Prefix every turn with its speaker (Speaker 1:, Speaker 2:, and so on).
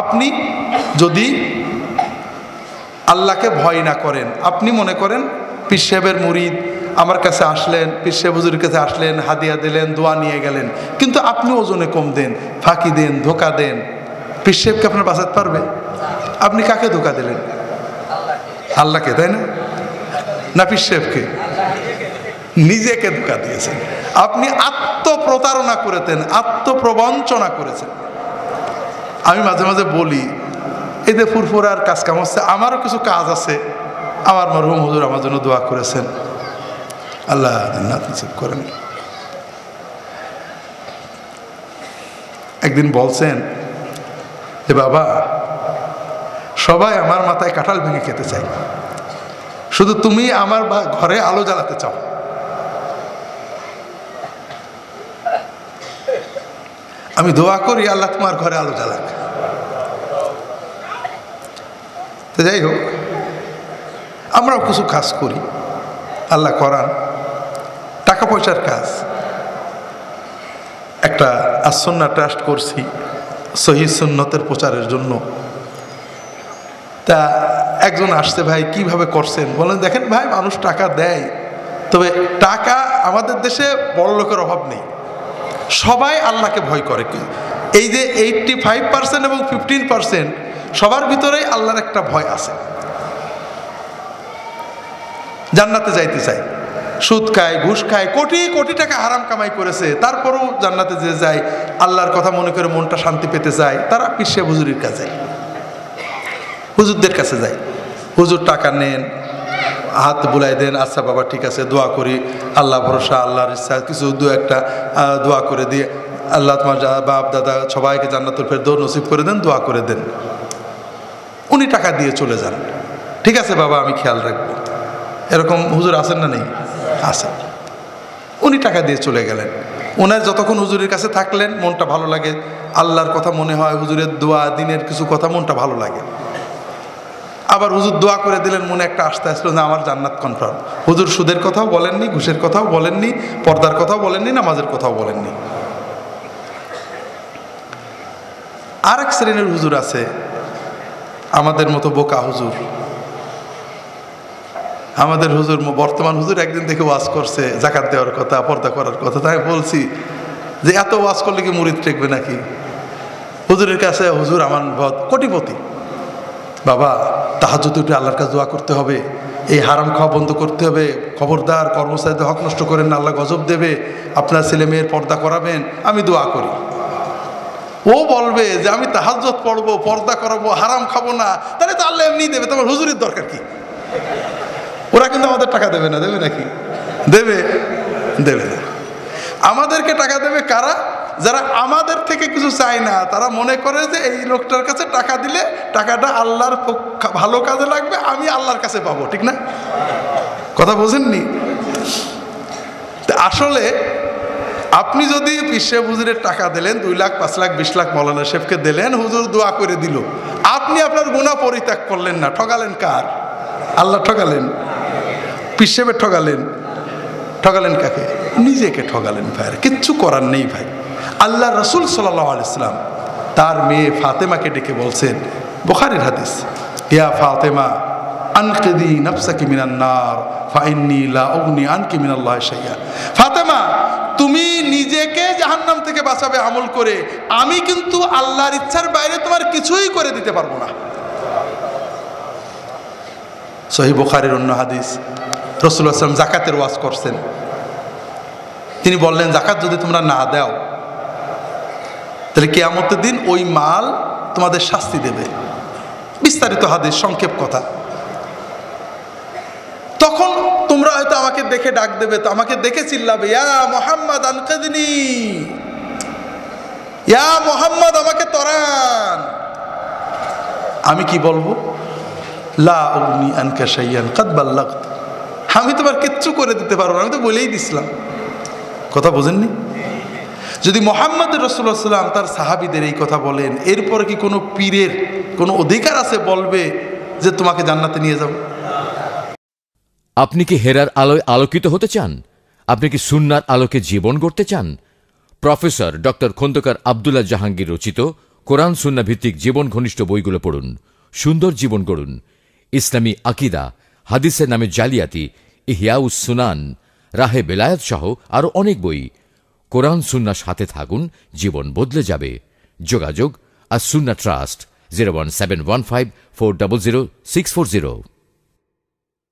Speaker 1: আপনি যদি আল্লাহকে ভয় না করেন, আপনি মনে করেন পীর সাহেবের মুরিদ, আমার কাছে আসলেন, পীর সাহেব হুজুরের কাছে আসলেন, হাদিয়া দিলেন, দোয়া নিয়ে গেলেন, কিন্তু আপনি ওজনে কম দেন, ফাঁকি দেন, ধোকা দেন, পীর সাহেবকে আপনার বাঁচাতে পারবে? আপনি কাকে ধোকা দিলেন? আল্লাহকে, তাই না? না পীর সাহেবকে? নিজেকে ধোকা দিয়েছেন। আপনি আত্মপ্রতারণা করেছেন, আত্মপ্রবঞ্চনা করেছেন। আমি মাঝে মাঝে বলি, এই যে ফুরফুরার কাজ কাম হচ্ছে, আমারও কিছু কাজ আছে। আমার মরহুম হুজুর আমার জন্য দোয়া করেছেন, আল্লাহ জান্নাত নসিব করেন। একদিন বলছেন যে বাবা, সবাই আমার মাথায় কাঁঠাল ভেঙে খেতে চাই, শুধু তুমি আমার ঘরে আলো জ্বালাতে চাও। আমি দোয়া করি আল্লাহ তোমার ঘরে আলো জ্বালাক। তো যাই হোক, আমরাও কিছু কাজ করি, আল্লাহ করান, টাকা পয়সার কাজ। একটা আসন্না ট্রাস্ট করছি সহিহ সুন্নতের প্রচারের জন্য। তা একজন আসছে, ভাই কিভাবে করছেন? বলেন, দেখেন ভাই, মানুষ টাকা দেয়, তবে টাকা আমাদের দেশে বড় লোকের অভাব নেই, সবাই আল্লাহকে ভয় করে। এই যে 85% এবং 15% সবার ভিতরেই আল্লাহর একটা ভয় আছে। জান্নাতে যাইতে চাই, সুদ খায়, ঘুষ খায়, কোটি কোটি টাকা হারাম কামাই করেছে, তারপরেও জান্নাতে যে যায়, আল্লাহর কথা মনে করে মনটা শান্তি পেতে যায়, তারা পীর সাহেব হুজুরের কাছে যায়, হুজুরদের কাছে যায়। হুজুর টাকা নেন, হাত বুলাই দেন, আচ্ছা বাবা ঠিক আছে, দোয়া করি, আল্লাহ ভরসা, আল্লাহর ইচ্ছা, কিছু দু একটা দোয়া করে দিয়ে, আল্লাহ তোমার বাপ দাদা সবাইকে জান্নাতুল ফেরদৌস নসিব করে দেন, দোয়া করে দেন। উনি টাকা দিয়ে চলে যান, ঠিক আছে বাবা আমি খেয়াল রাখবো। এরকম হুজুর আছেন না? নেই? আছেন। উনি টাকা দিয়ে চলে গেলেন। ওনার যতক্ষণ হুজুরের কাছে থাকলেন মনটা ভালো লাগে, আল্লাহর কথা মনে হয়, হুজুরের দোয়া, দিনের কিছু কথা, মনটা ভালো লাগে। আবার হুজুর দোয়া করে দিলেন, মনে একটা আস্থা আসলো না আমার জান্নাত কনফার্ম। হুজুর সুদের কথাও বলেননি, ঘুষের কথাও বলেননি, পর্দার কথাও বলেননি, নামাজের কথাও বলেননি। আর এক শ্রেণীর হুজুর আছে, আমাদের মতো বোকা হুজুর। আমাদের হুজুর, বর্তমান হুজুর একদিন থেকে ওয়াজ করছে যাকাত দেওয়ার কথা, পর্দা করার কথা। তাই বলছি যে এত ওয়াজ করলে কি মুরিদ ঠেকবে নাকি? হুজুরের কাছে, হুজুর আমার কোটিপতি, বাবা তাহাজ্জুদে উঠে আল্লাহর কাছে দোয়া করতে হবে, এই হারাম খাওয়া বন্ধ করতে হবে, খবরদার কর্মচারীদের হক নষ্ট করেন না, আল্লাহ গজব দেবে, আপনার ছেলে মেয়ের পর্দা করাবেন, আমি দোয়া করি। ও বলবে যে আমি তাহাজ্জুদ পড়বো, পর্দা করাবো, হারাম খাবো না, তাহলে তো আল্লাহ এমনি দেবে, তোমার হুজুরের দরকার কি? ওরা কিন্তু আমাদের টাকা দেবে না, দেবে নাকি? দেবে? দেবে না। আমাদেরকে টাকা দেবে কারা? যারা আমাদের থেকে কিছু চায় না, তারা মনে করে যে এই লোকটার কাছে টাকা দিলে টাকাটা আল্লাহর ভালো কাজে লাগবে, আমি আল্লাহর কাছে পাবো। ঠিক না? কথা বোঝেননি? আসলে আপনি যদি পীর সাহেব হুজুরের টাকা দিলেন, 2 লাখ 5 লাখ 20 লাখ মৌলানা সাহেবকে দিলেন, হুজুর দোয়া করে দিল, আপনি আপনার গুনাহ পরিত্যাগ করলেন না, ঠকালেন কার? আল্লাহ ঠকালেন? পীর সাহেবের ঠকালেন? ঠকালেন কাকে? নিজেকে ঠকালেন ভাই। কিচ্ছু করার নেই ভাই। আল্লাহ রাসূল সাল্লাল্লাহু আলাইহি ওয়াসাল্লাম তার মেয়ে ফাতেমাকে ডেকে বলছেন, বুখারীর হাদিস, ইয়া ফাতেমা আনকিদি নাফসাকি মিনান নার ফাইন্নী লা উগনি আনকি মিনাল্লাহি শাইআ। ফাতেমা, তুমি নিজেকে জাহান্নাম থেকে বাঁচাবে আমল করে, আমি কিন্তু আল্লাহর ইচ্ছার বাইরে তোমার কিছুই করে দিতে পারবো না। সহিহ বুখারীর অন্য হাদিস, রাসূলুল্লাহ সাল্লাল্লাহু আলাইহি ওয়াসাল্লাম যাকাতের ওয়াজ করছেন। তিনি বললেন, যাকাত যদি তোমরা না দাও তাহলে কিয়ামতের দিন ওই মাল তোমাদের শাস্তি দেবে। বিস্তারিত হাদিস, সংক্ষেপ কথা। তখন তোমরা হয়তো আমাকে দেখে ডাক দেবে, তো আমাকে দেখে চিল্লাবে, ইয়া মুহাম্মদ আনকিদনি, ইয়া মুহাম্মদ আমাকে তরান। আমি কি বলবো? লা উগনি আনকা শাইআন কাদ বাল্লাগত, আমি তোমার কিচ্ছু করে দিতে পারবো না, আমি তো বলেই দিছিলাম। কথা বোঝেননি? যদি মুহাম্মদ রাসূলুল্লাহ সাল্লাল্লাহু আলাইহি ওয়াসাল্লাম তার সাহাবীদের এই কথা বলেন, এরপরে কি কোনো পীরের কোনো অধিকার আছে বলবে যে তোমাকে জান্নাতে নিয়ে যাব?
Speaker 2: আপনি কি হেরার আলোয় আলোকিত হতে চান? আপনি কি সুন্নাহর আলোকে জীবন গড়তে চান? প্রফেসর ডক্টর খন্দকার আব্দুল্লাহ জাহাঙ্গীর রচিত কোরআন সুন্না ভিত্তিক জীবন ঘনিষ্ঠ বইগুলো পড়ুন, সুন্দর জীবন গড়ুন। ইসলামী আকিদা, হাদিসের নামে জালিয়াতি, ইহয়াউস সুনান, রাহে বেলায়েত সহ আরো অনেক বই। কোরআন সুন্নার সাথে থাকুন, জীবন বদলে যাবে। যোগাযোগ আর সুন্না ট্রাস্ট 01715400640।